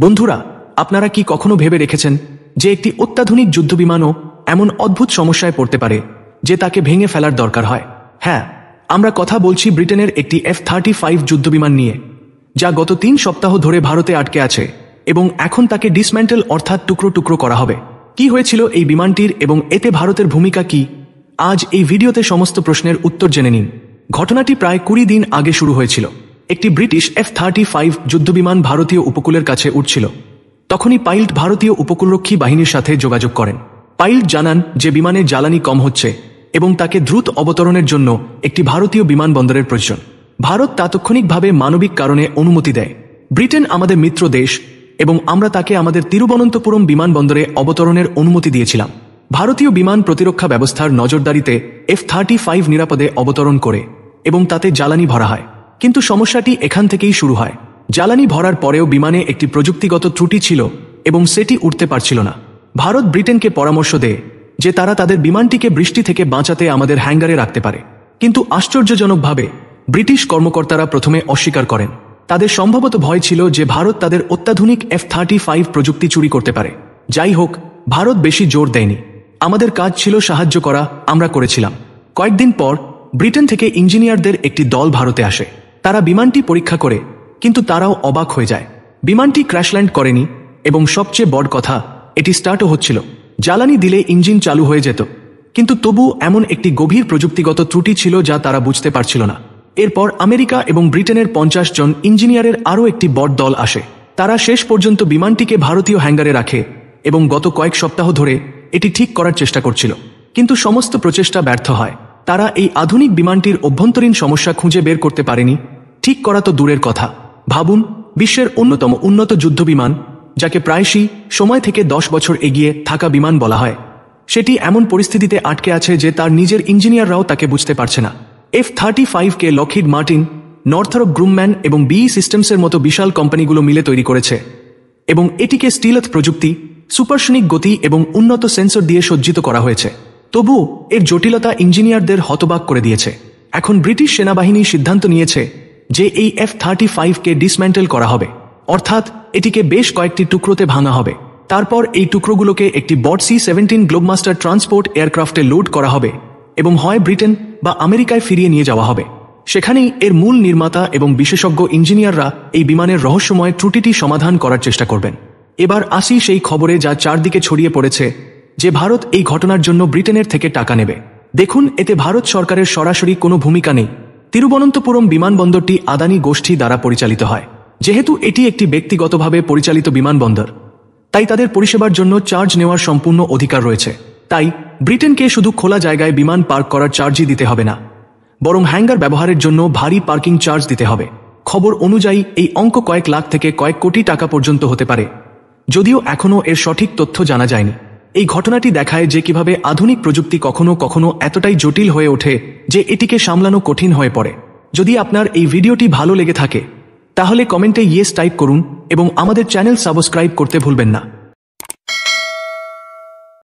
বন্ধুরা, আপনারা কি কখনো ভেবে রেখেছেন যে একটি অত্যাধুনিক যুদ্ধবিমানও এমন অদ্ভুত সমস্যায় পড়তে পারে যে তাকে ভেঙে ফেলার দরকার হয়? হ্যাঁ, আমরা কথা বলছি ব্রিটেনের একটি F-35 যুদ্ধবিমান নিয়ে, যা গত 3 সপ্তাহ ধরে ভারতে আটকে আছে এবং এখন তাকে ডিসম্যান্টেল অর্থাৎ টুকরো টুকরো করা হবে। কি হয়েছিল এই বিমানটির এবং এতে ভারতের ভূমিকা কি? আজ এই ভিডিওতে সমস্ত প্রশ্নের উত্তর জেনে নিন। ঘটনাটি প্রায় 20 দিন আগে শুরু হয়েছিল। একটি ব্রিটিশ F-35 যুদ্ধবিমান ভারতীয় উপকূলের কাছে উঠছিল। তখনই পাইলট ভারতীয় উপকূলরক্ষী বাহিনীর সাথে যোগাযোগ করেন। পাইলট জানান যে বিমানে জ্বালানি কম হচ্ছে এবং তাকে দ্রুত অবতরণের জন্য একটি ভারতীয় বিমানবন্দরের প্রয়োজন। ভারত তাৎক্ষণিকভাবে মানবিক কারণে অনুমতি দেয়। ব্রিটেন আমাদের মিত্র দেশ এবং আমরা তাকে আমাদের তিরুবনন্তপুরম বিমানবন্দরে অবতরণের অনুমতি দিয়েছিলাম। ভারতীয় বিমান প্রতিরক্ষা ব্যবস্থার নজরদারিতে F-35 নিরাপদে অবতরণ করে এবং তাতে জ্বালানি ভরা হয়। কিন্তু সমস্যাটি এখান থেকেই শুরু হয়। জ্বালানি ভরার পরেও বিমানে একটি প্রযুক্তিগত ত্রুটি ছিল এবং সেটি উঠতে পারছিল না। ভারত ব্রিটেনকে পরামর্শ দেয় যে তারা তাদের বিমানটিকে বৃষ্টি থেকে বাঁচাতে আমাদের হ্যাঙ্গারে রাখতে পারে। কিন্তু আশ্চর্যজনকভাবে ব্রিটিশ কর্মকর্তারা প্রথমে অস্বীকার করেন। তাদের সম্ভবত ভয় ছিল যে ভারত তাদের অত্যাধুনিক F-35 প্রযুক্তি চুরি করতে পারে। যাই হোক, ভারত বেশি জোর দেয়নি। আমাদের কাজ ছিল সাহায্য করা, আমরা করেছিলাম। কয়েকদিন পর ব্রিটেন থেকে ইঞ্জিনিয়ারদের একটি দল ভারতে আসে। তারা বিমানটি পরীক্ষা করে, কিন্তু তারাও অবাক হয়ে যায়। বিমানটি ক্র্যাশল্যান্ড করেনি এবং সবচেয়ে বড় কথা, এটি স্টার্টও হচ্ছিল। জ্বালানি দিলে ইঞ্জিন চালু হয়ে যেত, কিন্তু তবু এমন একটি গভীর প্রযুক্তিগত ত্রুটি ছিল যা তারা বুঝতে পারছিল না। এরপর আমেরিকা এবং ব্রিটেনের 50 জন ইঞ্জিনিয়ারের আরও একটি বড় দল আসে। তারা শেষ পর্যন্ত বিমানটিকে ভারতীয় হ্যাঙ্গারে রাখে এবং গত কয়েক সপ্তাহ ধরে এটি ঠিক করার চেষ্টা করছিল। কিন্তু সমস্ত প্রচেষ্টা ব্যর্থ হয়। তারা এই আধুনিক বিমানটির অভ্যন্তরীণ সমস্যা খুঁজে বের করতে পারেনি। ঠিক করা তো দূরের কথা, ভাবুন, বিশ্বের অন্যতম উন্নত যুদ্ধবিমান, যাকে প্রায়শই সময় থেকে 10 বছর এগিয়ে থাকা বিমান বলা হয়, সেটি এমন পরিস্থিতিতে আটকে আছে যে তার নিজের ইঞ্জিনিয়াররাও তাকে বুঝতে পারছে না। F-35 কে লকহিড মার্টিন, নর্থরপ গ্রুমম্যান এবং BAE সিস্টেমসের মতো বিশাল কোম্পানিগুলো মিলে তৈরি করেছে এবং এটিকে স্টিলথ প্রযুক্তি, সুপারসনিক গতি এবং উন্নত সেন্সর দিয়ে সজ্জিত করা হয়েছে। তবুও এর জটিলতা ইঞ্জিনিয়ারদের হতবাক করে দিয়েছে। এখন ব্রিটিশ সেনাবাহিনী সিদ্ধান্ত নিয়েছে যে এই F-35 কে ডিসম্যান্টেল করা হবে, অর্থাৎ এটিকে বেশ কয়েকটি টুকরোতে ভাঙা হবে। তারপর এই টুকরোগুলোকে একটি বড় C-17 গ্লোবমাস্টার ট্রান্সপোর্ট এয়ারক্রাফটে লোড করা হবে এবং হয় ব্রিটেন বা আমেরিকায় ফিরিয়ে নিয়ে যাওয়া হবে। সেখানেই এর মূল নির্মাতা এবং বিশেষজ্ঞ ইঞ্জিনিয়াররা এই বিমানের রহস্যময় ত্রুটিটি সমাধান করার চেষ্টা করবেন। এবার আসি সেই খবরে যা চারদিকে ছড়িয়ে পড়েছে যে ভারত এই ঘটনার জন্য ব্রিটেনের থেকে টাকা নেবে। দেখুন, এতে ভারত সরকারের সরাসরি কোনো ভূমিকা নেই। তিরুবনন্তপুরম বিমানবন্দরটি আদানি গোষ্ঠী দ্বারা পরিচালিত হয়। যেহেতু এটি একটি ব্যক্তিগতভাবে পরিচালিত বিমানবন্দর, তাই তাদের পরিষেবার জন্য চার্জ নেওয়ার সম্পূর্ণ অধিকার রয়েছে। তাই ব্রিটেনকে শুধু খোলা জায়গায় বিমান পার্ক করার চার্জই দিতে হবে না, বরং হ্যাঙ্গার ব্যবহারের জন্য ভারী পার্কিং চার্জ দিতে হবে। খবর অনুযায়ী এই অঙ্ক কয়েক লাখ থেকে কয়েক কোটি টাকা পর্যন্ত হতে পারে, যদিও এখনও এর সঠিক তথ্য জানা যায়নি। এই ঘটনাটি দেখায় যে কিভাবে আধুনিক প্রযুক্তি কখনো কখনো এতটাই জটিল হয়ে ওঠে যে এটিকে সামলানো কঠিন হয়ে পড়ে। যদি আপনার এই ভিডিওটি ভালো লেগে থাকে, তাহলে কমেন্টে ইয়েস টাইপ করুন এবং আমাদের চ্যানেল সাবস্ক্রাইব করতে ভুলবেন না।